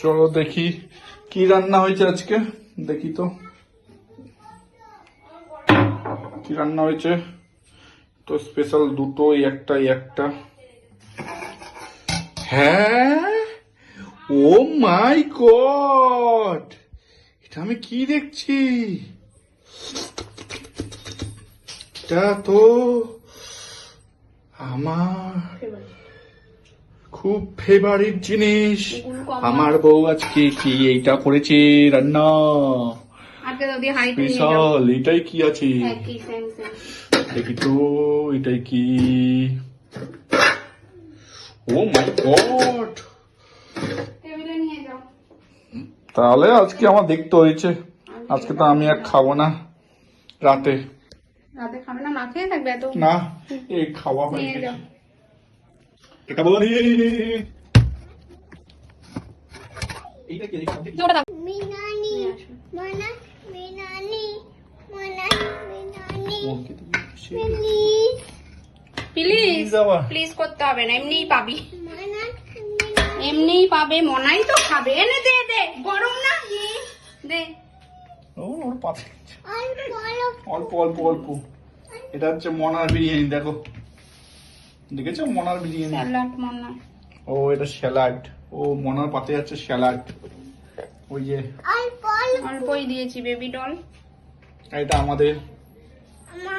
চলো দেখি কি রান্না হয়েছে আজকে, দেখি তো কি রান্না হয়েছে। তো স্পেশাল দুটোই, একটা। হ্যাঁ, ও মাই গড, এটা আমি কি দেখছি? এটা তো আমার খুব ফেভারিট জিনিস। আমার বউ আজকে কি এইটা করেছে রান্না স্পেশাল। এটাই কি আছে দেখি তো, এটাই কি? ও মাই গড, তাহলে আজকে আমার দেখতে হয়েছে। আজকে তো আমি আর খাবো না রাতে। খাবে না? মা খেয়ে থাকবে এত? না, এই খাওয়া হয়ে গেছে। এটা বলো নি, এইটা কি দেখি? মিনানি মনা মিনানি মনা মিনানি প্লিজ প্লিজ যাওয়া। প্লিজ করতে হবে না, এমনিই পাবি, মনা এমনিই পাবে। মনাই তো খাবে। এনে দে দে, গরম না দে। ওর পাশে অল্প অল্প অল্প। এটা হচ্ছে মনার বিরিয়ানি, দেখো, দেখেছো মনার বিরিয়ানি? স্যালাড মনা। ও এটা স্যালাড। ও মনার পাতে আছে স্যালাড। ওই যে অল্প অল্পই দিয়েছি বেবি ডল। এটা আমাদের মা